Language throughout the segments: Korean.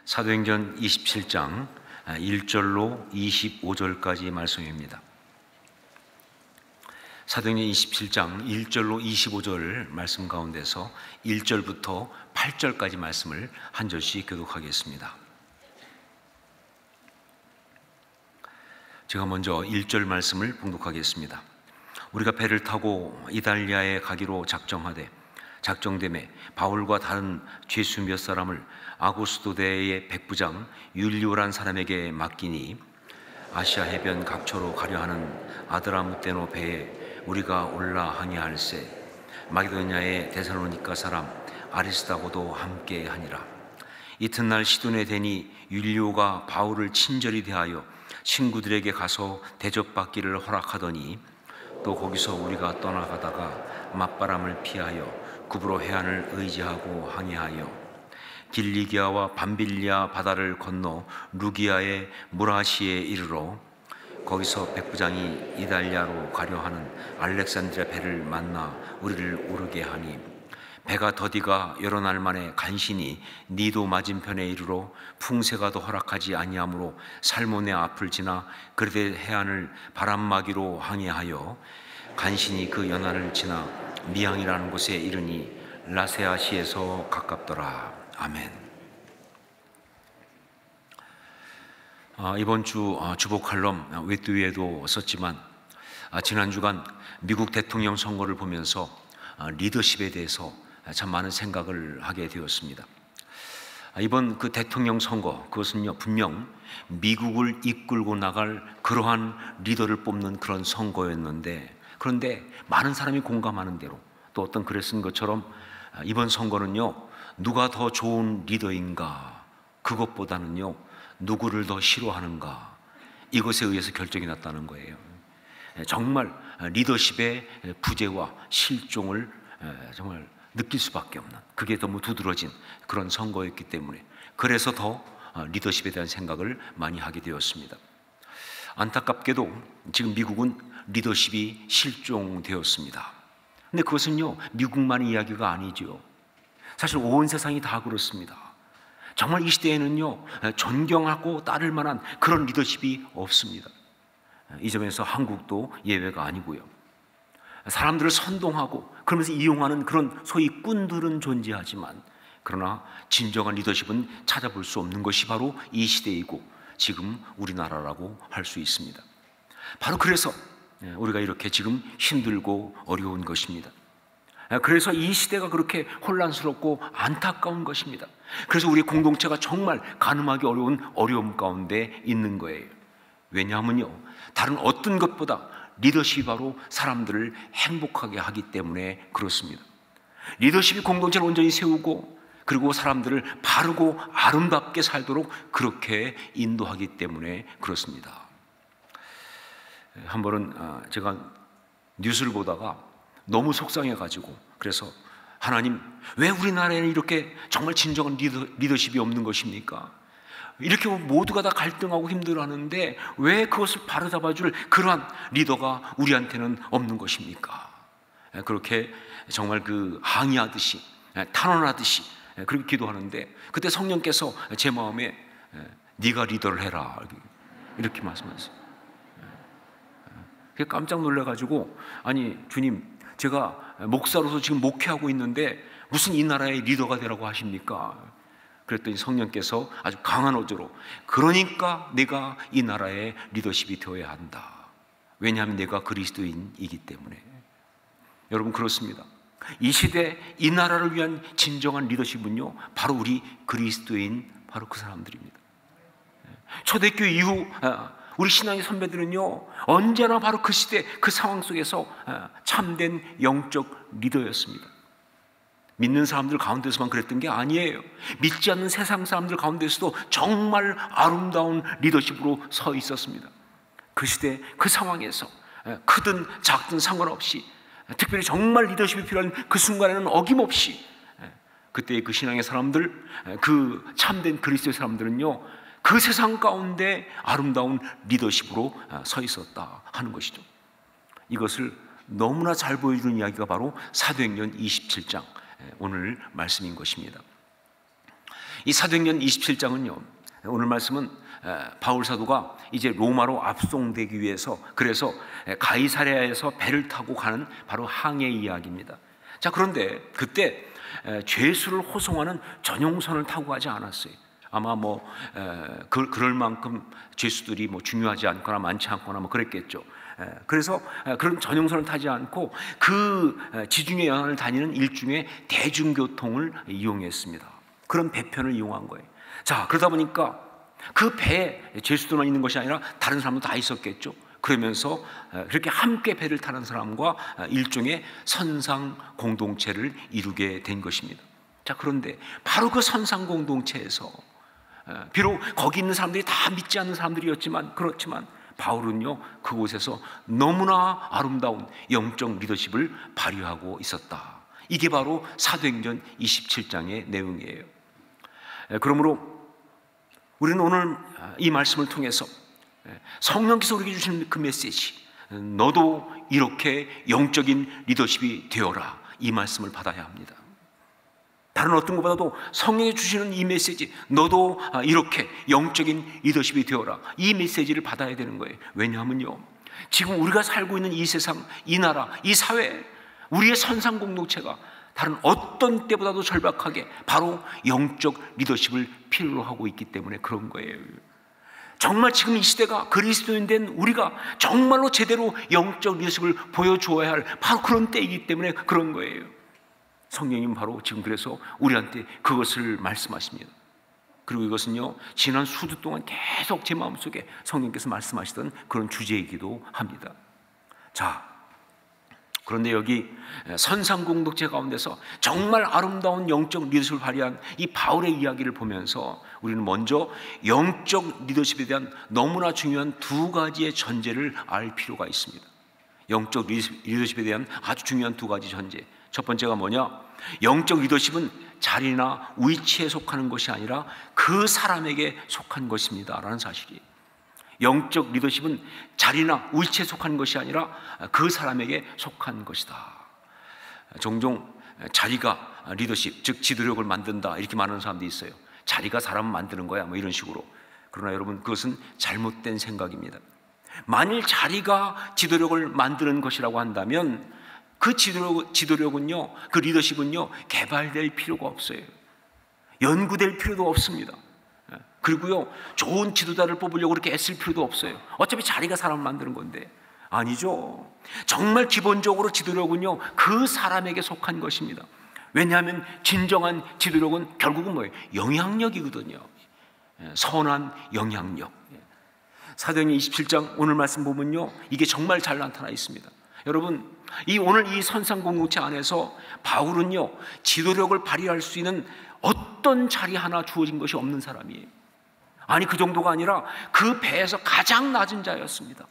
사도행전 27장 1절로 25절까지 말씀입니다. 사도행전 27장 1절로 25절 말씀 가운데서 1절부터 8절까지 말씀을 한 절씩 교독하겠습니다. 제가 먼저 1절 말씀을 봉독하겠습니다. 우리가 배를 타고 이달리아에 가기로 작정되매 바울과 다른 죄수 몇 사람을 아고스도대의 백부장 율리오란 사람에게 맡기니 아시아 해변 각처로 가려 하는 아드라무떼노 배에 우리가 올라 항해할세 마게도냐의 데살로니가 사람 아리스다고도 함께 하니라. 이튿날 시돈에 대니 율리오가 바울을 친절히 대하여 친구들에게 가서 대접받기를 허락하더니 또 거기서 우리가 떠나가다가 맞바람을 피하여 구브로 해안을 의지하고 항해하여 길리기아와 밤빌리아 바다를 건너 루기아의 무라시에 이르러 거기서 백부장이 이달리아로 가려 하는 알렉산드리아 배를 만나 우리를 오르게 하니 배가 더디가 여러 날 만에 간신히 니도 맞은편에 이르러 풍세가도 허락하지 아니하므로 살모네 앞을 지나 그레데 해안을 바람막이로 항해하여 간신히 그 연안을 지나 미항이라는 곳에 이르니 라세아시에서 가깝더라. 아멘. 이번 주 주보 칼럼 윗두위에도 썼지만 지난 주간 미국 대통령 선거를 보면서 리더십에 대해서 참 많은 생각을 하게 되었습니다. 이번 그 대통령 선거, 그것은요 분명 미국을 이끌고 나갈 그러한 리더를 뽑는 그런 선거였는데, 그런데 많은 사람이 공감하는 대로 또 어떤 글에 쓴 것처럼 이번 선거는요 누가 더 좋은 리더인가, 그것보다는요 누구를 더 싫어하는가, 이것에 의해서 결정이 났다는 거예요. 정말 리더십의 부재와 실종을 정말 느낄 수밖에 없는, 그게 너무 두드러진 그런 선거였기 때문에 그래서 더 리더십에 대한 생각을 많이 하게 되었습니다. 안타깝게도 지금 미국은 리더십이 실종되었습니다. 근데 그것은요 미국만의 이야기가 아니죠. 사실 온 세상이 다 그렇습니다. 정말 이 시대에는요 존경하고 따를 만한 그런 리더십이 없습니다. 이 점에서 한국도 예외가 아니고요. 사람들을 선동하고 그러면서 이용하는 그런 소위 꾼들은 존재하지만, 그러나 진정한 리더십은 찾아볼 수 없는 것이 바로 이 시대이고 지금 우리나라라고 할 수 있습니다. 바로 그래서 우리가 이렇게 지금 힘들고 어려운 것입니다. 그래서 이 시대가 그렇게 혼란스럽고 안타까운 것입니다. 그래서 우리 공동체가 정말 가늠하기 어려운 어려움 가운데 있는 거예요. 왜냐하면요 다른 어떤 것보다 리더십이 바로 사람들을 행복하게 하기 때문에 그렇습니다. 리더십이 공동체를 온전히 세우고 그리고 사람들을 바르고 아름답게 살도록 그렇게 인도하기 때문에 그렇습니다. 한 번은 제가 뉴스를 보다가 너무 속상해가지고, 그래서 하나님 왜 우리나라에는 이렇게 정말 진정한 리더십이 없는 것입니까? 이렇게 모두가 다 갈등하고 힘들어하는데 왜 그것을 바로잡아줄 그러한 리더가 우리한테는 없는 것입니까? 그렇게 정말 그 항의하듯이 탄원하듯이 그렇게 기도하는데, 그때 성령께서 제 마음에 네가 리더를 해라 이렇게 말씀하셨어요. 깜짝 놀라가지고, 아니 주님 제가 목사로서 지금 목회하고 있는데 무슨 이 나라의 리더가 되라고 하십니까? 그랬더니 성령께서 아주 강한 어조로 그러니까 내가 이 나라의 리더십이 되어야 한다. 왜냐하면 내가 그리스도인이기 때문에. 여러분 그렇습니다. 이 시대 이 나라를 위한 진정한 리더십은요 바로 우리 그리스도인, 바로 그 사람들입니다. 초대교회 이후 우리 신앙의 선배들은요 언제나 바로 그 시대 그 상황 속에서 참된 영적 리더였습니다. 믿는 사람들 가운데서만 그랬던 게 아니에요. 믿지 않는 세상 사람들 가운데서도 정말 아름다운 리더십으로 서 있었습니다. 그 시대 그 상황에서 크든 작든 상관없이, 특별히 정말 리더십이 필요한 그 순간에는 어김없이 그때의 그 신앙의 사람들, 그 참된 그리스도의 사람들은요 그 세상 가운데 아름다운 리더십으로 서 있었다 하는 것이죠. 이것을 너무나 잘 보여주는 이야기가 바로 사도행전 27장 오늘 말씀인 것입니다. 이 사도행전 27장은요, 오늘 말씀은 바울 사도가 이제 로마로 압송되기 위해서, 그래서 가이사랴에서 배를 타고 가는 바로 항해 이야기입니다. 자, 그런데 그때 죄수를 호송하는 전용선을 타고 가지 않았어요. 아마 그럴 만큼 죄수들이 중요하지 않거나 많지 않거나 그랬겠죠. 그래서 그런 전용선을 타지 않고 그 지중해 연안을 다니는 일종의 대중교통을 이용했습니다. 그런 배편을 이용한 거예요. 자, 그러다 보니까 그 배에 죄수들만 있는 것이 아니라 다른 사람도 다 있었겠죠. 그러면서 그렇게 함께 배를 타는 사람과 일종의 선상 공동체를 이루게 된 것입니다. 자, 그런데 바로 그 선상 공동체에서 비록 거기 있는 사람들이 다 믿지 않는 사람들이었지만, 그렇지만 바울은요, 그곳에서 너무나 아름다운 영적 리더십을 발휘하고 있었다. 이게 바로 사도행전 27장의 내용이에요. 그러므로 우리는 오늘 이 말씀을 통해서 성령께서 우리에게 주시는 그 메시지, 너도 이렇게 영적인 리더십이 되어라, 이 말씀을 받아야 합니다. 다른 어떤 것보다도 성령이 주시는 이 메시지, 너도 이렇게 영적인 리더십이 되어라, 이 메시지를 받아야 되는 거예요. 왜냐하면요, 지금 우리가 살고 있는 이 세상, 이 나라, 이 사회, 우리의 선상 공동체가 다른 어떤 때보다도 절박하게 바로 영적 리더십을 필요로 하고 있기 때문에 그런 거예요. 정말 지금 이 시대가 그리스도인 된 우리가 정말로 제대로 영적 리더십을 보여주어야 할 바로 그런 때이기 때문에 그런 거예요. 성령님 바로 지금 그래서 우리한테 그것을 말씀하십니다. 그리고 이것은요, 지난 수주 동안 계속 제 마음속에 성령께서 말씀하시던 그런 주제이기도 합니다. 자, 그런데 여기 선상 공동체 가운데서 정말 아름다운 영적 리더십을 발휘한 이 바울의 이야기를 보면서 우리는 먼저 영적 리더십에 대한 너무나 중요한 두 가지의 전제를 알 필요가 있습니다. 영적 리더십에 대한 아주 중요한 두 가지 전제. 첫 번째가 뭐냐? 영적 리더십은 자리나 위치에 속하는 것이 아니라 그 사람에게 속한 것입니다 라는 사실이에요. 영적 리더십은 자리나 위치에 속한 것이 아니라 그 사람에게 속한 것이다. 종종 자리가 리더십, 즉 지도력을 만든다, 이렇게 말하는 사람도 있어요. 자리가 사람을 만드는 거야, 이런 식으로. 그러나 여러분, 그것은 잘못된 생각입니다. 만일 자리가 지도력을 만드는 것이라고 한다면 그 지도력은요, 그 리더십은요, 개발될 필요가 없어요. 연구될 필요도 없습니다. 그리고요, 좋은 지도자를 뽑으려고 그렇게 애쓸 필요도 없어요. 어차피 자리가 사람을 만드는 건데. 아니죠. 정말 기본적으로 지도력은요, 그 사람에게 속한 것입니다. 왜냐하면 진정한 지도력은 결국은 뭐예요? 영향력이거든요. 선한 영향력. 사도행전 27장 오늘 말씀 보면요, 이게 정말 잘 나타나 있습니다. 여러분, 오늘 이 선상 공동체 안에서 바울은요, 지도력을 발휘할 수 있는 어떤 자리 하나 주어진 것이 없는 사람이에요. 아니, 그 정도가 아니라 그 배에서 가장 낮은 자였습니다.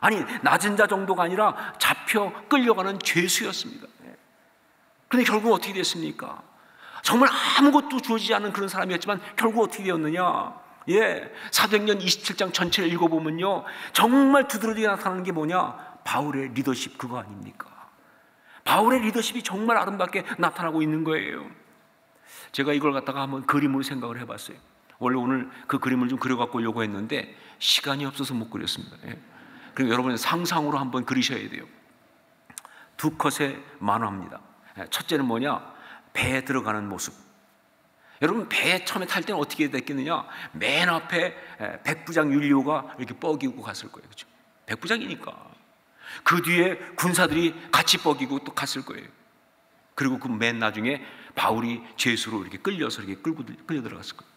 아니, 낮은 자 정도가 아니라 잡혀 끌려가는 죄수였습니다. 그런데 결국 어떻게 됐습니까? 정말 아무것도 주어지지 않은 그런 사람이었지만 결국 어떻게 되었느냐? 사도행전 27장 전체를 읽어보면요, 정말 두드러지게 나타나는 게 뭐냐? 바울의 리더십, 그거 아닙니까? 바울의 리더십이 정말 아름답게 나타나고 있는 거예요. 제가 이걸 갖다가 한번 그림으로 생각을 해봤어요. 원래 오늘 그 그림을 좀 그려갖고 오려고 했는데 시간이 없어서 못 그렸습니다. 그리고 여러분은 상상으로 한번 그리셔야 돼요. 두 컷의 만화입니다. 첫째는 뭐냐? 배에 들어가는 모습. 여러분, 배에 처음에 탈 때는 어떻게 됐겠느냐? 맨 앞에 백부장 율리오가 이렇게 뻐기고 갔을 거예요. 그렇죠? 백부장이니까. 그 뒤에 군사들이 같이 뻐기고 또 갔을 거예요. 그리고 그 맨 나중에 바울이 죄수로 이렇게 끌려서 이렇게 끌려 들어갔을 거예요.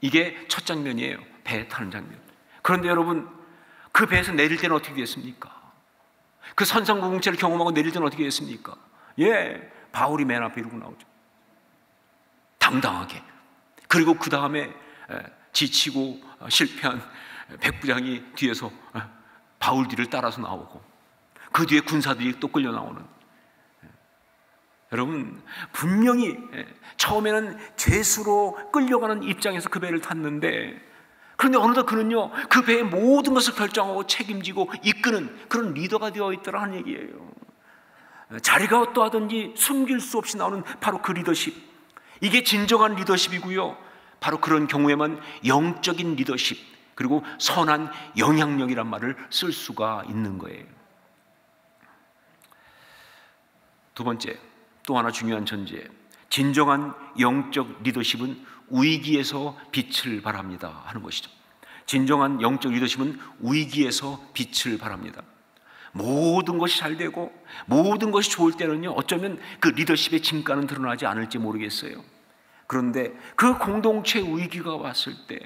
이게 첫 장면이에요. 배에 타는 장면. 그런데 여러분, 그 배에서 내릴 때는 어떻게 됐습니까? 그 선상 공동체를 경험하고 내릴 때는 어떻게 됐습니까? 바울이 맨 앞에 이러고 나오죠. 당당하게. 그리고 그 다음에 지치고 실패한 백부장이 뒤에서 바울 뒤를 따라서 나오고, 그 뒤에 군사들이 또 끌려 나오는. 여러분, 분명히 처음에는 죄수로 끌려가는 입장에서 그 배를 탔는데, 그런데 어느덧 그는요, 그 배의 모든 것을 결정하고 책임지고 이끄는 그런 리더가 되어 있더라는 얘기예요. 자리가 어떠하든지 숨길 수 없이 나오는 바로 그 리더십. 이게 진정한 리더십이고요. 바로 그런 경우에만 영적인 리더십, 그리고 선한 영향력이란 말을 쓸 수가 있는 거예요. 두 번째, 또 하나 중요한 전제, 진정한 영적 리더십은 위기에서 빛을 발합니다 하는 것이죠. 진정한 영적 리더십은 위기에서 빛을 발합니다. 모든 것이 잘 되고 모든 것이 좋을 때는요, 어쩌면 그 리더십의 진가는 드러나지 않을지 모르겠어요. 그런데 그 공동체 위기가 왔을 때,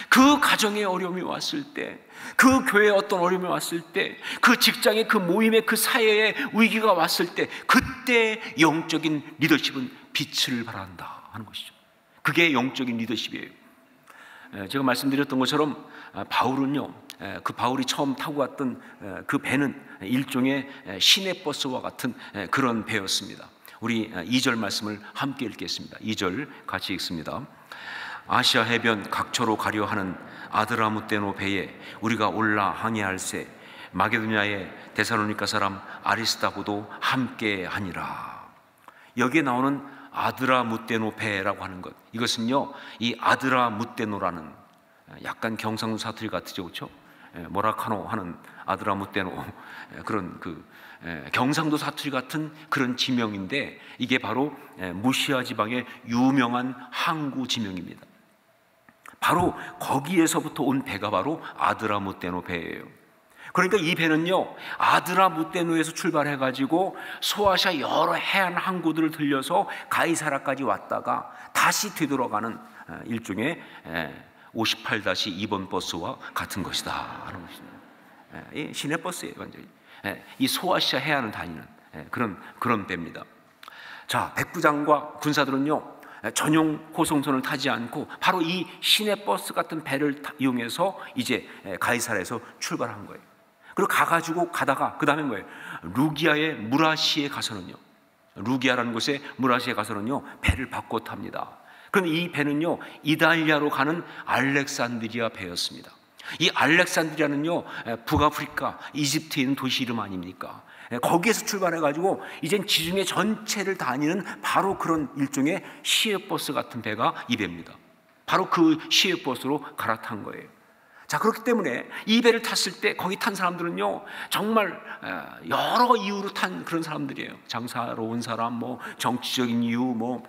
그 가정의 어려움이 왔을 때, 그 교회에 어떤 어려움이 왔을 때, 그 직장의 그 모임의 그 사회의 위기가 왔을 때, 그때 영적인 리더십은 빛을 발한다 하는 것이죠. 그게 영적인 리더십이에요. 제가 말씀드렸던 것처럼 바울은요, 그 바울이 처음 타고 갔던 그 배는 일종의 시내버스와 같은 그런 배였습니다. 우리 2절 말씀을 함께 읽겠습니다. 2절 같이 읽습니다. 아시아 해변 각처로 가려 하는 아드라무떼노 배에 우리가 올라 항해할새 마게도냐의 데살로니가 사람 아리스다고도 함께 하니라. 여기에 나오는 아드라무떼노 배라고 하는 것, 이것은요, 이 아드라무떼노라는 약간 경상도 사투리 같으죠, 그렇죠? 모라카노 하는 아드라무떼노, 그런 경상도 사투리 같은 그런 지명인데, 이게 바로 무시아 지방의 유명한 항구 지명입니다. 바로 거기에서부터 온 배가 바로 아드라무떼노 배예요. 그러니까 이 배는요, 아드라무떼노에서 출발해가지고 소아시아 여러 해안 항구들을 들려서 가이사라까지 왔다가 다시 되돌아가는 일종의 58-2번 버스와 같은 것이다 하는 것입니다. 이 시내버스예요, 완전히. 이 소아시아 해안을 다니는 그런 배입니다. 자, 백부장과 군사들은요, 전용 호송선을 타지 않고 바로 이 시내버스 같은 배를 이용해서 이제 가이사라에서 출발한 거예요. 그리고 가가지고 가다가 그 다음에 뭐예요? 루기아의 무라시에 가서는요, 루기아라는 곳에 무라시에 가서는요, 배를 바꿔 탑니다. 그럼 이 배는요, 이탈리아로 가는 알렉산드리아 배였습니다. 이 알렉산드리아는요, 북아프리카 이집트에 있는 도시 이름 아닙니까? 거기에서 출발해가지고 이젠 지중해 전체를 다니는 바로 그런 일종의 시외버스 같은 배가 이 배입니다. 바로 그 시외버스로 갈아탄 거예요. 자, 그렇기 때문에 이 배를 탔을 때 거기 탄 사람들은요, 정말 여러 이유로 탄 그런 사람들이에요. 장사로 온 사람, 뭐 정치적인 이유, 뭐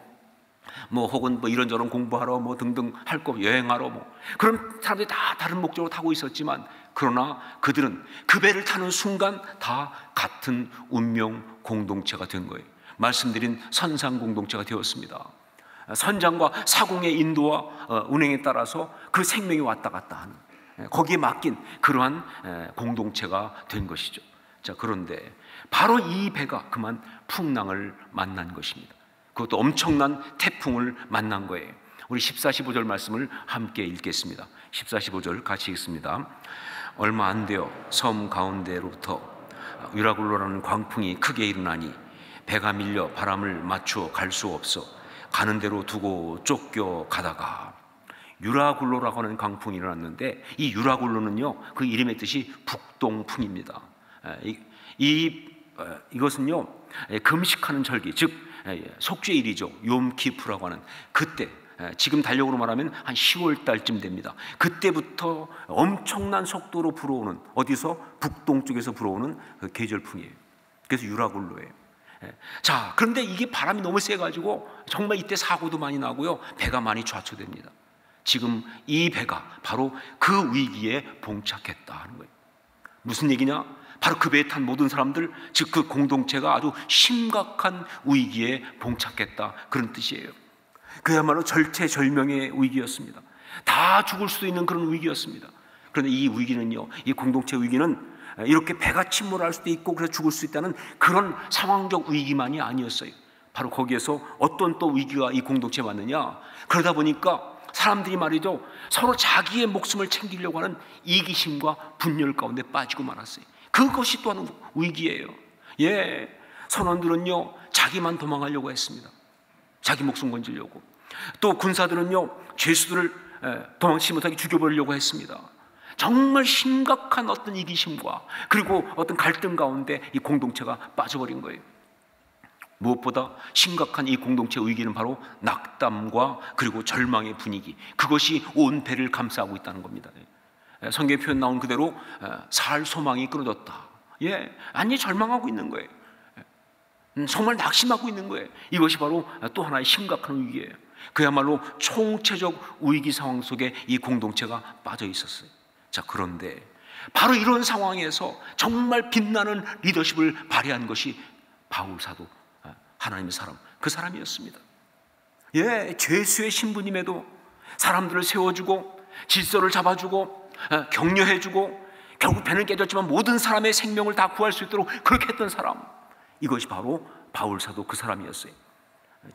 혹은 뭐 이런저런 공부하러 뭐 등등 할 거, 여행하러 뭐 그런 사람들이 다 다른 목적으로 타고 있었지만, 그러나 그들은 그 배를 타는 순간 다 같은 운명 공동체가 된 거예요. 말씀드린 선상 공동체가 되었습니다. 선장과 사공의 인도와 운행에 따라서 그 생명이 왔다 갔다 하는, 거기에 맡긴 그러한 공동체가 된 것이죠. 자, 그런데 바로 이 배가 그만 풍랑을 만난 것입니다. 그것도 엄청난 태풍을 만난 거예요. 우리 14, 15절 말씀을 함께 읽겠습니다. 14, 15절 같이 읽습니다. 얼마 안 되어 섬 가운데로부터 유라굴로라는 광풍이 크게 일어나니 배가 밀려 바람을 맞추어 갈 수 없어 가는 대로 두고 쫓겨 가다가, 유라굴로라고 하는 광풍이 일어났는데, 이 유라굴로는요, 그 이름의 뜻이 북동풍입니다. 이것은요, 금식하는 절기, 즉 속죄일이죠. 욤키프라고 하는 그때, 지금 달력으로 말하면 한 10월 달쯤 됩니다. 그때부터 엄청난 속도로 불어오는, 어디서? 북동쪽에서 불어오는 그 계절풍이에요. 그래서 유라굴로예요. 자, 그런데 이게 바람이 너무 세가지고 정말 이때 사고도 많이 나고요, 배가 많이 좌초됩니다. 지금 이 배가 바로 그 위기에 봉착했다 하는 거예요. 무슨 얘기냐? 바로 그 배에 탄 모든 사람들, 즉 그 공동체가 아주 심각한 위기에 봉착했다, 그런 뜻이에요. 그야말로 절체절명의 위기였습니다. 다 죽을 수도 있는 그런 위기였습니다. 그런데 이 위기는요, 이 공동체 위기는 이렇게 배가 침몰할 수도 있고 그래서 죽을 수 있다는 그런 상황적 위기만이 아니었어요. 바로 거기에서 어떤 또 위기가 이 공동체에 왔느냐, 그러다 보니까 사람들이 말이죠, 서로 자기의 목숨을 챙기려고 하는 이기심과 분열 가운데 빠지고 말았어요. 그것이 또한 위기예요. 선원들은요, 자기만 도망가려고 했습니다. 자기 목숨 건지려고. 또 군사들은요, 죄수들을 도망치지 못하게 죽여버리려고 했습니다. 정말 심각한 어떤 이기심과 그리고 어떤 갈등 가운데 이 공동체가 빠져버린 거예요. 무엇보다 심각한 이 공동체의 위기는 바로 낙담과 그리고 절망의 분위기, 그것이 온 배를 감싸고 있다는 겁니다. 성경의 표현 나온 그대로 살 소망이 끊어졌다. 완전히 절망하고 있는 거예요. 정말 낙심하고 있는 거예요. 이것이 바로 또 하나의 심각한 위기예요. 그야말로 총체적 위기 상황 속에 이 공동체가 빠져 있었어요. 자, 그런데 바로 이런 상황에서 정말 빛나는 리더십을 발휘한 것이 바울 사도, 하나님의 사람, 그 사람이었습니다. 죄수의 신부님에도 사람들을 세워주고 질서를 잡아주고 격려해주고 결국 배는 깨졌지만 모든 사람의 생명을 다 구할 수 있도록 그렇게 했던 사람, 이것이 바로 바울 사도 그 사람이었어요.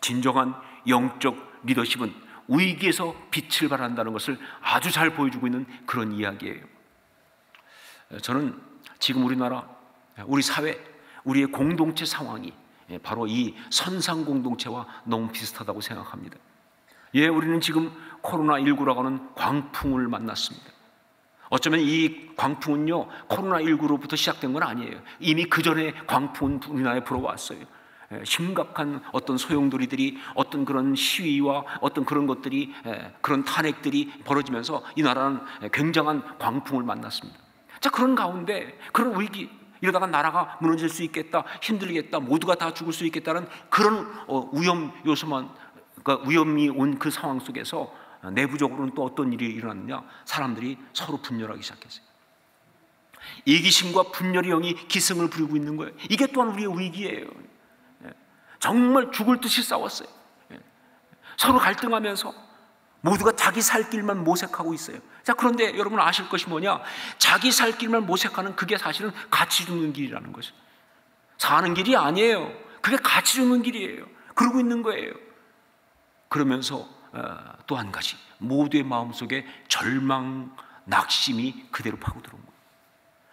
진정한 영적 리더십은 위기에서 빛을 발한다는 것을 아주 잘 보여주고 있는 그런 이야기예요. 저는 지금 우리나라, 우리 사회, 우리의 공동체 상황이 바로 이 선상 공동체와 너무 비슷하다고 생각합니다. 우리는 지금 코로나19라고 하는 광풍을 만났습니다. 어쩌면 이 광풍은요, 코로나19로부터 시작된 건 아니에요. 이미 그 전에 광풍은 우리나라에 불어왔어요. 심각한 어떤 소용돌이들이, 어떤 그런 시위와 어떤 그런 것들이, 그런 탄핵들이 벌어지면서 이 나라는 굉장한 광풍을 만났습니다. 자, 그런 가운데 그런 위기, 이러다가 나라가 무너질 수 있겠다, 힘들겠다, 모두가 다 죽을 수 있겠다는 그런 위험 요소만, 그러니까 위험이 온 그 상황 속에서 내부적으로는 또 어떤 일이 일어났느냐? 사람들이 서로 분열하기 시작했어요. 이기심과 분열의 영이 기승을 부리고 있는 거예요. 이게 또한 우리의 위기예요. 정말 죽을 듯이 싸웠어요. 서로 갈등하면서 모두가 자기 살 길만 모색하고 있어요. 자, 그런데 여러분 아실 것이 뭐냐? 자기 살 길만 모색하는 그게 사실은 가치 죽는 길이라는 것이죠. 사는 길이 아니에요. 그게 가치 죽는 길이에요. 그러고 있는 거예요. 그러면서 또 한 가지, 모두의 마음속에 절망, 낙심이 그대로 파고들어온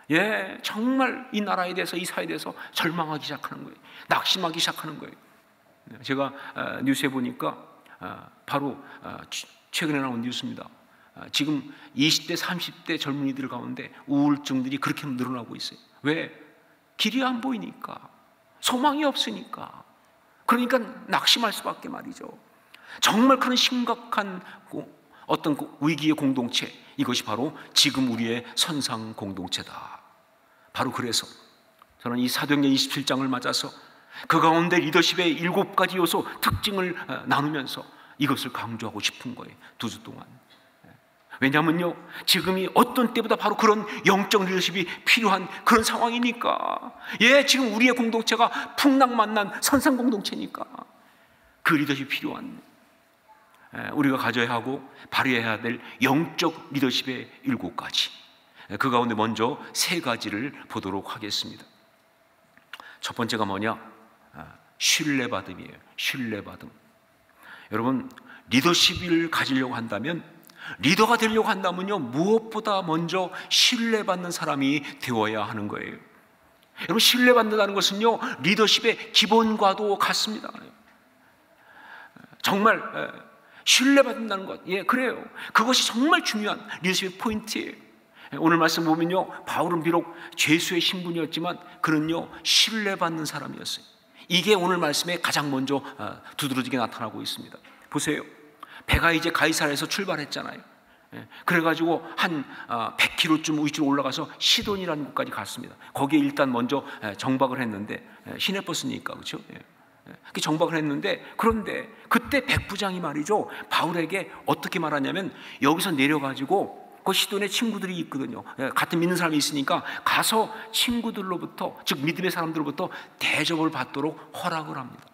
거예요. 정말 이 나라에 대해서, 이 사회에 대해서 절망하기 시작하는 거예요. 낙심하기 시작하는 거예요. 제가 뉴스에 보니까 바로 최근에 나온 뉴스입니다. 지금 20대, 30대 젊은이들 가운데 우울증들이 그렇게 늘어나고 있어요. 왜? 길이 안 보이니까, 소망이 없으니까. 그러니까 낙심할 수밖에 말이죠. 정말 그런 심각한 어떤 위기의 공동체, 이것이 바로 지금 우리의 선상 공동체다. 바로 그래서 저는 이 사도행전 27장을 맞아서 그 가운데 리더십의 7가지 요소 특징을 나누면서 이것을 강조하고 싶은 거예요. 2주 동안. 왜냐하면요, 지금이 어떤 때보다 바로 그런 영적 리더십이 필요한 그런 상황이니까. 지금 우리의 공동체가 풍랑만난 선상 공동체니까 그 리더십이 필요한, 우리가 가져야 하고 발휘해야 될 영적 리더십의 7가지, 그 가운데 먼저 3가지를 보도록 하겠습니다. 첫 번째가 뭐냐? 신뢰받음이에요. 신뢰받음. 여러분, 리더십을 가지려고 한다면, 리더가 되려고 한다면요, 무엇보다 먼저 신뢰받는 사람이 되어야 하는 거예요. 여러분, 신뢰받는다는 것은요, 리더십의 기본과도 같습니다. 정말 신뢰받는다는 것, 그래요. 그것이 정말 중요한 리더십의 포인트예요. 오늘 말씀 보면요, 바울은 비록 죄수의 신분이었지만 그는요, 신뢰받는 사람이었어요. 이게 오늘 말씀에 가장 먼저 두드러지게 나타나고 있습니다. 보세요. 배가 이제 가이사랴에서 출발했잖아요. 그래가지고 한 100km쯤 위쪽으로 올라가서 시돈이라는 곳까지 갔습니다. 거기에 일단 먼저 정박을 했는데, 시내버스니까, 그렇죠? 정박을 했는데, 그런데 그때 백부장이 말이죠, 바울에게 어떻게 말하냐면, 여기서 내려가지고 그 시돈에 친구들이 있거든요. 같은 믿는 사람이 있으니까 가서 친구들로부터, 즉 믿음의 사람들로부터 대접을 받도록 허락을 합니다.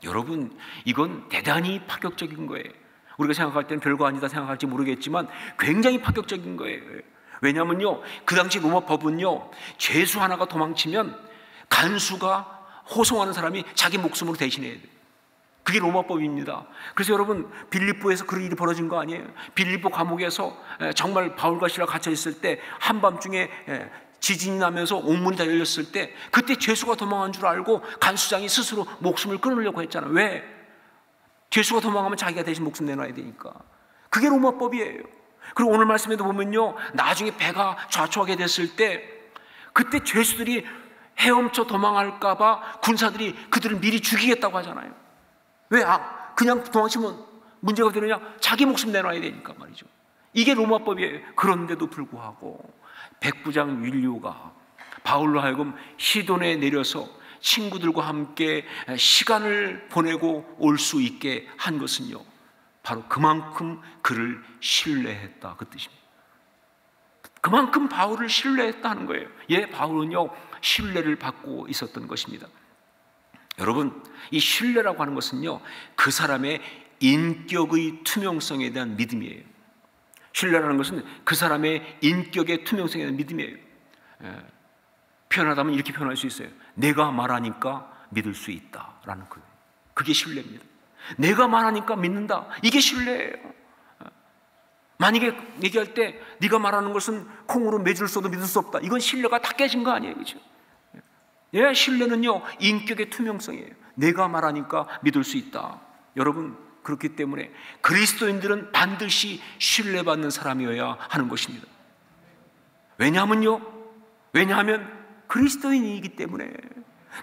여러분, 이건 대단히 파격적인 거예요. 우리가 생각할 때는 별거 아니다 생각할지 모르겠지만 굉장히 파격적인 거예요. 왜냐하면요, 그 당시 로마 법은요, 죄수 하나가 도망치면 간수가, 호송하는 사람이 자기 목숨으로 대신해야 돼요. 그게 로마법입니다. 그래서 여러분, 빌립보에서 그런 일이 벌어진 거 아니에요? 빌립보 감옥에서 정말 바울과 시라 갇혀 있을 때 한밤중에 지진이 나면서 옥문이 다 열렸을 때, 그때 죄수가 도망한 줄 알고 간수장이 스스로 목숨을 끊으려고 했잖아요. 왜? 죄수가 도망하면 자기가 대신 목숨 내놔야 되니까. 그게 로마법이에요. 그리고 오늘 말씀에도 보면요, 나중에 배가 좌초하게 됐을 때 그때 죄수들이 헤엄쳐 도망할까봐 군사들이 그들을 미리 죽이겠다고 하잖아요. 왜? 그냥 도망치면 문제가 되느냐? 자기 목숨 내놔야 되니까 말이죠. 이게 로마법이에요. 그런데도 불구하고 백부장 윌리오가 바울로 하여금 시돈에 내려서 친구들과 함께 시간을 보내고 올 수 있게 한 것은요, 바로 그만큼 그를 신뢰했다, 그 뜻입니다. 그만큼 바울을 신뢰했다는 거예요. 바울은요 신뢰를 받고 있었던 것입니다. 여러분, 이 신뢰라고 하는 것은요 그 사람의 인격의 투명성에 대한 믿음이에요. 신뢰라는 것은 그 사람의 인격의 투명성에 대한 믿음이에요. 표현하다면 이렇게 표현할 수 있어요. 내가 말하니까 믿을 수 있다라는 거예요. 그게 신뢰입니다. 내가 말하니까 믿는다, 이게 신뢰예요. 만약에 얘기할 때 네가 말하는 것은 콩으로 매줄 써도 믿을 수 없다, 이건 신뢰가 다 깨진 거 아니에요, 그렇죠? 신뢰는요 인격의 투명성이에요. 내가 말하니까 믿을 수 있다. 여러분, 그렇기 때문에 그리스도인들은 반드시 신뢰받는 사람이어야 하는 것입니다. 왜냐하면 그리스도인이기 때문에.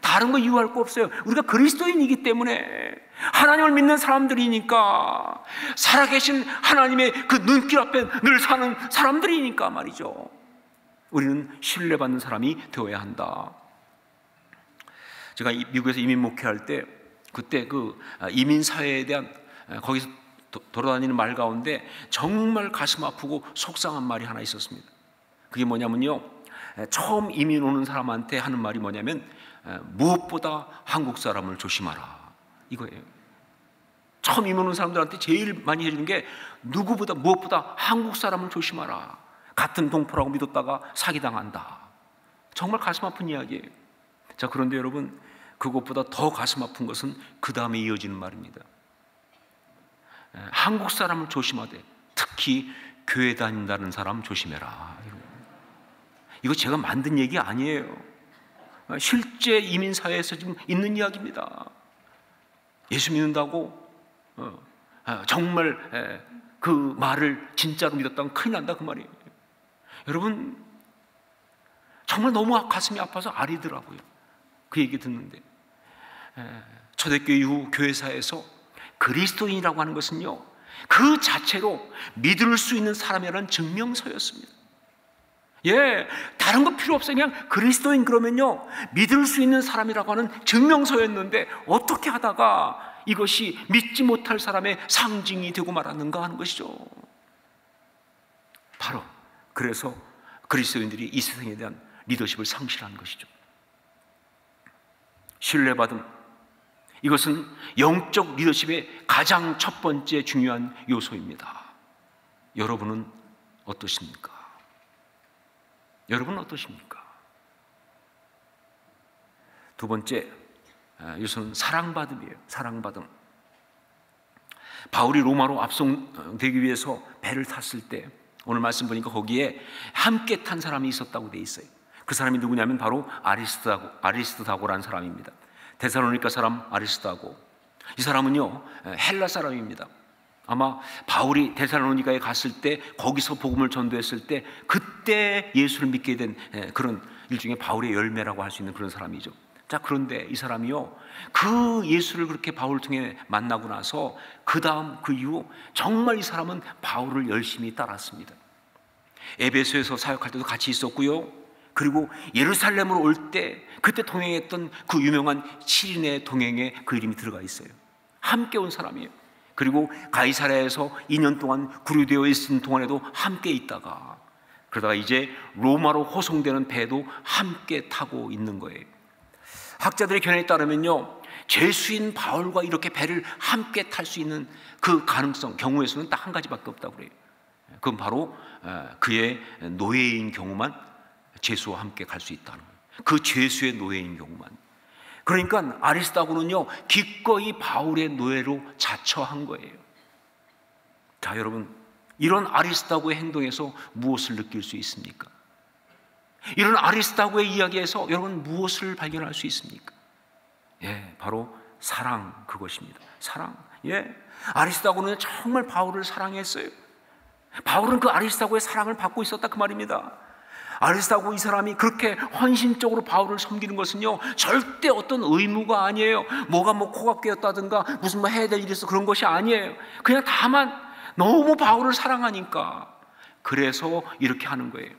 다른 거 이유할 거 없어요. 우리가 그리스도인이기 때문에, 하나님을 믿는 사람들이니까, 살아계신 하나님의 그 눈길 앞에 늘 사는 사람들이니까 말이죠. 우리는 신뢰받는 사람이 되어야 한다. 제가 미국에서 이민 목회할 때, 그때 그 이민 사회에 대한, 거기서 돌아다니는 말 가운데 정말 가슴 아프고 속상한 말이 하나 있었습니다. 그게 뭐냐면요, 처음 이민 오는 사람한테 하는 말이 뭐냐면, 무엇보다 한국 사람을 조심하라, 이거예요. 처음 이민 오는 사람들한테 제일 많이 해주는 게, 무엇보다 한국 사람을 조심하라. 같은 동포라고 믿었다가 사기당한다. 정말 가슴 아픈 이야기예요. 자, 그런데 여러분, 그것보다 더 가슴 아픈 것은 그 다음에 이어지는 말입니다. 한국 사람을 조심하되 특히 교회 다닌다는 사람 조심해라. 이거 제가 만든 얘기 아니에요. 실제 이민사회에서 지금 있는 이야기입니다. 예수 믿는다고 정말 그 말을 진짜로 믿었다면 큰일 난다, 그 말이에요. 여러분, 정말 너무 가슴이 아파서 아리더라고요, 그 얘기 듣는데. 초대교회 이후 교회사에서 그리스도인이라고 하는 것은요, 그 자체로 믿을 수 있는 사람이라는 증명서였습니다. 다른 거 필요 없어요. 그냥 그리스도인 그러면요 믿을 수 있는 사람이라고 하는 증명서였는데, 어떻게 하다가 이것이 믿지 못할 사람의 상징이 되고 말았는가 하는 것이죠. 바로 그래서 그리스도인들이 이 세상에 대한 리더십을 상실한 것이죠. 신뢰받음, 이것은 영적 리더십의 가장 첫 번째 중요한 요소입니다. 여러분은 어떠십니까? 여러분은 어떠십니까? 두 번째 요소는 사랑받음이에요. 사랑받음. 바울이 로마로 압송되기 위해서 배를 탔을 때, 오늘 말씀 보니까 거기에 함께 탄 사람이 있었다고 돼 있어요. 그 사람이 누구냐면 바로 아리스드다고라는 사람입니다. 데살로니가 사람 아리스다고. 이 사람은요 헬라 사람입니다. 아마 바울이 데살로니가에 갔을 때, 거기서 복음을 전도했을 때, 그때 예수를 믿게 된 그런 일종의 바울의 열매라고 할 수 있는 그런 사람이죠. 자, 그런데 이 사람이요 그 예수를 그렇게 바울을 통해 만나고 나서 그 다음 그 이후 정말 이 사람은 바울을 열심히 따랐습니다. 에베소에서 사역할 때도 같이 있었고요, 그리고 예루살렘으로 올 때 그때 동행했던 그 유명한 7인의 동행에 그 이름이 들어가 있어요. 함께 온 사람이에요. 그리고 가이사랴에서 2년 동안 구류되어 있은 동안에도 함께 있다가, 그러다가 이제 로마로 호송되는 배도 함께 타고 있는 거예요. 학자들의 견해에 따르면요, 죄수인 바울과 이렇게 배를 함께 탈 수 있는 그 가능성, 경우의 수는 딱 한 가지밖에 없다고 그래요. 그건 바로 그의 노예인 경우만 죄수와 함께 갈 수 있다는 거예요. 그 죄수의 노예인 경우만. 그러니까 아리스다고는요 기꺼이 바울의 노예로 자처한 거예요. 자, 여러분, 이런 아리스다고의 행동에서 무엇을 느낄 수 있습니까? 이런 아리스다고의 이야기에서 여러분 무엇을 발견할 수 있습니까? 바로 사랑, 그것입니다. 사랑. 아리스다고는 정말 바울을 사랑했어요. 바울은 그 아리스다고의 사랑을 받고 있었다, 그 말입니다. 아리스타고 이 사람이 그렇게 헌신적으로 바울을 섬기는 것은요, 절대 어떤 의무가 아니에요. 뭐가 코가 깨었다든가 무슨 해야 될 일이 있어 그런 것이 아니에요. 그냥 다만 너무 바울을 사랑하니까 그래서 이렇게 하는 거예요.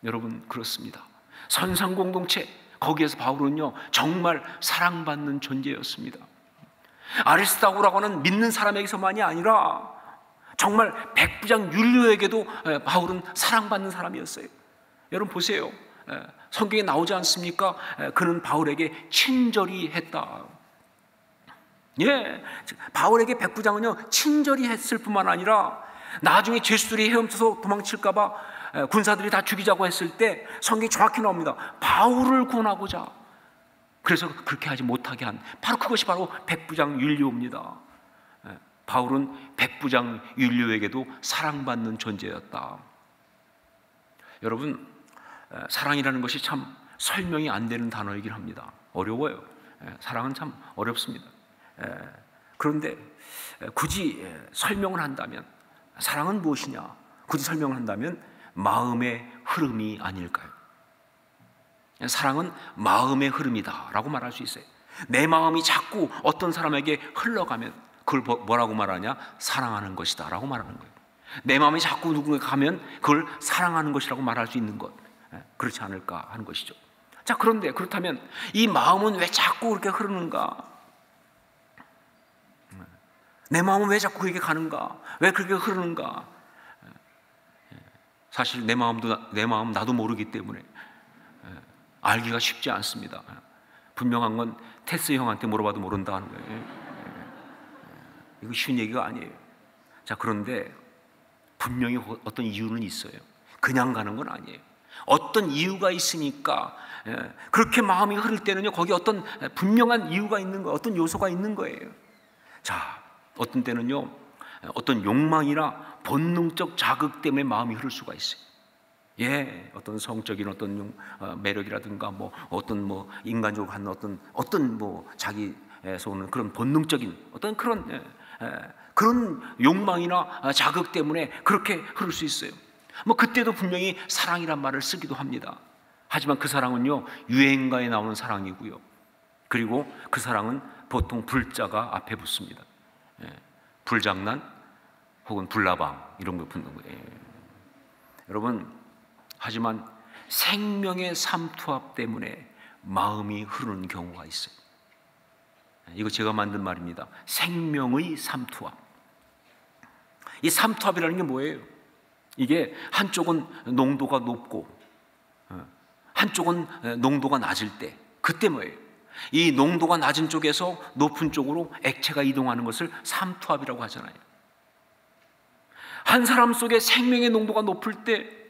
여러분, 그렇습니다. 선상공동체, 거기에서 바울은요 정말 사랑받는 존재였습니다. 아리스타고라고 하는 믿는 사람에게서만이 아니라 정말 백부장 율리오에게도 바울은 사랑받는 사람이었어요. 여러분 보세요. 성경에 나오지 않습니까? 그는 바울에게 친절히 했다. 예, 바울에게 백부장은요 친절히 했을 뿐만 아니라 나중에 죄수들이 헤엄쳐서 도망칠까봐 군사들이 다 죽이자고 했을 때 성경이 정확히 나옵니다. 바울을 구원하고자. 그래서 그렇게 하지 못하게 한 바로 그것이 바로 백부장 율리오입니다. 바울은 백부장 율리오에게도 사랑받는 존재였다. 여러분, 사랑이라는 것이 참 설명이 안 되는 단어이긴 합니다. 어려워요. 사랑은 참 어렵습니다. 그런데 굳이 설명을 한다면 사랑은 무엇이냐? 굳이 설명을 한다면 마음의 흐름이 아닐까요? 사랑은 마음의 흐름이다라고 말할 수 있어요. 내 마음이 자꾸 어떤 사람에게 흘러가면 그걸 뭐라고 말하냐? 사랑하는 것이다 라고 말하는 거예요. 내 마음이 자꾸 누군가 가면 그걸 사랑하는 것이라고 말할 수 있는 것, 그렇지 않을까 하는 것이죠. 자, 그런데 그렇다면 이 마음은 왜 자꾸 그렇게 흐르는가? 내 마음은 왜 자꾸 그렇게 가는가? 왜 그렇게 흐르는가? 사실 내 마음 나도 모르기 때문에 알기가 쉽지 않습니다. 분명한 건 테스 형한테 물어봐도 모른다 하는 거예요. 이거 쉬운 얘기가 아니에요. 자, 그런데 분명히 어떤 이유는 있어요. 그냥 가는 건 아니에요. 어떤 이유가 있으니까 그렇게 마음이 흐를 때는요 거기 어떤 분명한 이유가 있는 거예요. 어떤 요소가 있는 거예요. 자, 어떤 때는요 어떤 욕망이나 본능적 자극 때문에 마음이 흐를 수가 있어요. 예, 어떤 성적인 어떤 매력이라든가 어떤 인간적으로 갖는 어떤 자기에서 오는 그런 본능적인 어떤 그런 욕망이나 자극 때문에 그렇게 흐를 수 있어요. 그때도 분명히 사랑이란 말을 쓰기도 합니다. 하지만 그 사랑은요 유행가에 나오는 사랑이고요. 그리고 그 사랑은 보통 불자가 앞에 붙습니다. 불장난 혹은 불나방 이런 거 붙는 거예요. 여러분, 하지만 생명의 삼투압 때문에 마음이 흐르는 경우가 있어요. 이거 제가 만든 말입니다. 생명의 삼투압. 이 삼투압이라는 게 뭐예요? 이게 한쪽은 농도가 높고 한쪽은 농도가 낮을 때, 그때 뭐예요? 이 농도가 낮은 쪽에서 높은 쪽으로 액체가 이동하는 것을 삼투압이라고 하잖아요. 한 사람 속에 생명의 농도가 높을 때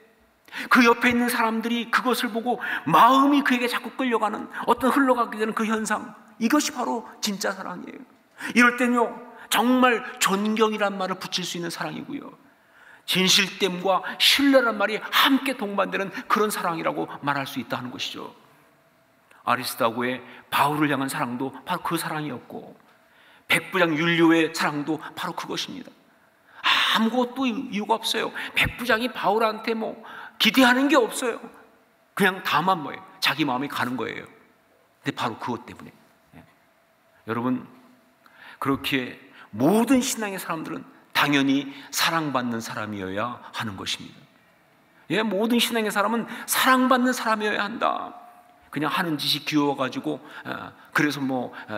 그 옆에 있는 사람들이 그것을 보고 마음이 그에게 자꾸 끌려가는 어떤 흘러가게 되는 그 현상, 이것이 바로 진짜 사랑이에요. 이럴 때는요 정말 존경이란 말을 붙일 수 있는 사랑이고요, 진실됨과 신뢰란 말이 함께 동반되는 그런 사랑이라고 말할 수 있다는 것이죠. 아리스타고의 바울을 향한 사랑도 바로 그 사랑이었고, 백부장 율리오의 사랑도 바로 그것입니다. 아무것도 이유가 없어요. 백부장이 바울한테 기대하는 게 없어요. 그냥 다만 자기 마음이 가는 거예요. 근데 바로 그것 때문에 여러분, 그렇게 모든 신앙의 사람들은 당연히 사랑받는 사람이어야 하는 것입니다. 예, 모든 신앙의 사람은 사랑받는 사람이어야 한다. 그냥 하는 짓이 귀여워가지고 그래서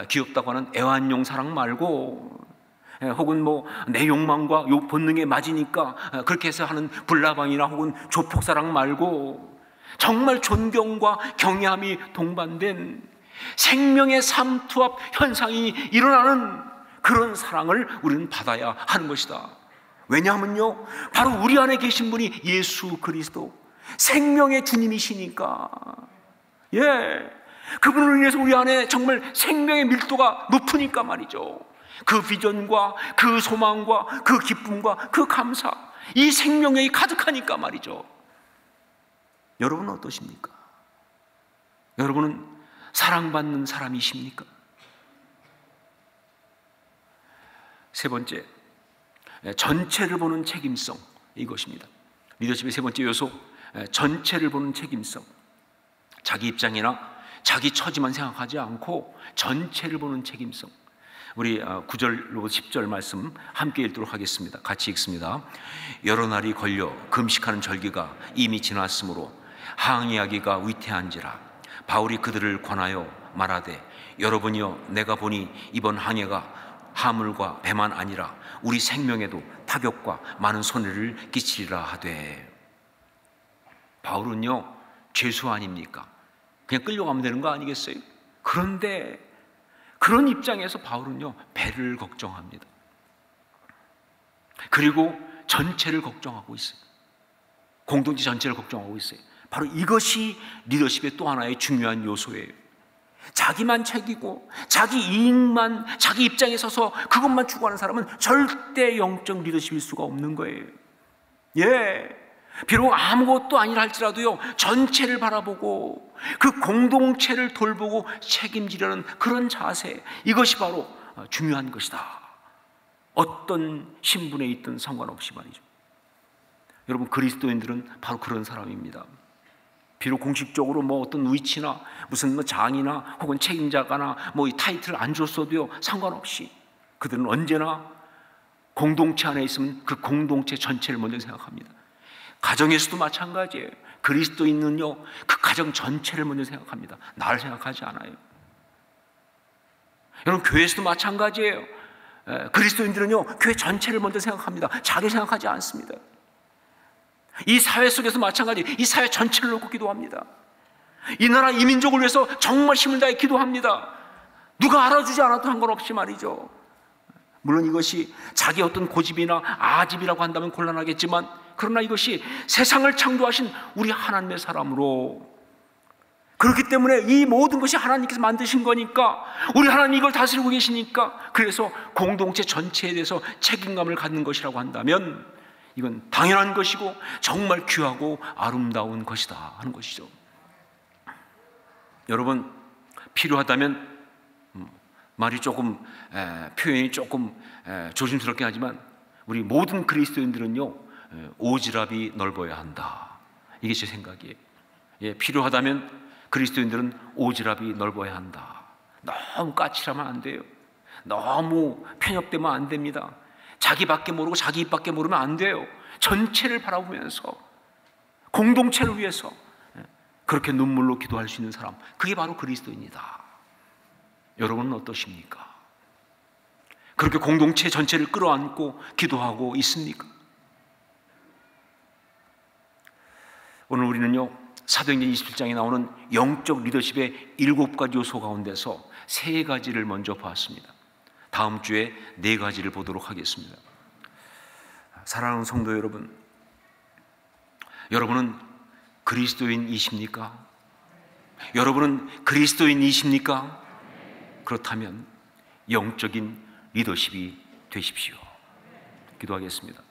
귀엽다고 하는 애완용 사랑 말고, 혹은 내 욕망과 본능에 맞으니까 그렇게 해서 하는 불나방이나 혹은 조폭사랑 말고, 정말 존경과 경외함이 동반된 생명의 삼투압 현상이 일어나는 그런 사랑을 우리는 받아야 하는 것이다. 왜냐하면요 바로 우리 안에 계신 분이 예수 그리스도 생명의 주님이시니까, 예, 그분을 위해서 우리 안에 정말 생명의 밀도가 높으니까 말이죠. 그 비전과 그 소망과 그 기쁨과 그 감사, 이 생명력이 가득하니까 말이죠. 여러분은 어떠십니까? 여러분은 사랑받는 사람이십니까? 세 번째, 전체를 보는 책임성, 이것입니다. 리더십의 세 번째 요소, 전체를 보는 책임성, 자기 입장이나 자기 처지만 생각하지 않고 전체를 보는 책임성. 우리 9절로 10절 말씀 함께 읽도록 하겠습니다. 같이 읽습니다. 여러 날이 걸려 금식하는 절기가 이미 지났으므로 항의하기가 위태한지라. 바울이 그들을 권하여 말하되 여러분이여, 내가 보니 이번 항해가 하물과 배만 아니라 우리 생명에도 타격과 많은 손해를 끼치리라 하되. 바울은요, 죄수 아닙니까? 그냥 끌려가면 되는 거 아니겠어요? 그런데 그런 입장에서 바울은요, 배를 걱정합니다. 그리고 전체를 걱정하고 있어요. 공동체 전체를 걱정하고 있어요. 바로 이것이 리더십의 또 하나의 중요한 요소예요. 자기만 챙기고 자기 이익만, 자기 입장에 서서 그것만 추구하는 사람은 절대 영적 리더십일 수가 없는 거예요. 비록 아무것도 아니라 할지라도요, 전체를 바라보고 그 공동체를 돌보고 책임지려는 그런 자세, 이것이 바로 중요한 것이다. 어떤 신분에 있든 상관없이 말이죠. 여러분, 그리스도인들은 바로 그런 사람입니다. 비록 공식적으로 어떤 위치나 무슨 장이나 혹은 책임자가나 이 타이틀을 안 줬어도요, 상관없이 그들은 언제나 공동체 안에 있으면 그 공동체 전체를 먼저 생각합니다. 가정에서도 마찬가지예요. 그리스도인은요, 그 가정 전체를 먼저 생각합니다. 나를 생각하지 않아요. 여러분, 교회에서도 마찬가지예요. 그리스도인들은요, 교회 전체를 먼저 생각합니다. 자기 생각하지 않습니다. 이 사회 속에서 마찬가지, 이 사회 전체를 놓고 기도합니다. 이 나라, 이 민족을 위해서 정말 힘을 다해 기도합니다. 누가 알아주지 않아도 상관없이 말이죠. 물론 이것이 자기 어떤 고집이나 아집이라고 한다면 곤란하겠지만, 그러나 이것이 세상을 창조하신 우리 하나님의 사람으로, 그렇기 때문에 이 모든 것이 하나님께서 만드신 거니까, 우리 하나님이 이걸 다스리고 계시니까, 그래서 공동체 전체에 대해서 책임감을 갖는 것이라고 한다면 이건 당연한 것이고 정말 귀하고 아름다운 것이다 하는 것이죠. 여러분, 필요하다면 말이 조금 표현이 조금 조심스럽게 하지만, 우리 모든 그리스도인들은요, 오지랖이 넓어야 한다. 이게 제 생각이에요. 필요하다면 그리스도인들은 오지랖이 넓어야 한다. 너무 까칠하면 안 돼요. 너무 편협되면 안 됩니다. 자기밖에 모르고 자기 입밖에 모르면 안 돼요. 전체를 바라보면서 공동체를 위해서 그렇게 눈물로 기도할 수 있는 사람, 그게 바로 그리스도인이다. 여러분은 어떠십니까? 그렇게 공동체 전체를 끌어안고 기도하고 있습니까? 오늘 우리는요, 사도행전 27장에 나오는 영적 리더십의 7가지 요소 가운데서 3가지를 먼저 봤습니다. 다음 주에 4가지를 보도록 하겠습니다. 사랑하는 성도 여러분, 여러분은 그리스도인이십니까? 여러분은 그리스도인이십니까? 그렇다면 영적인 리더십이 되십시오. 기도하겠습니다.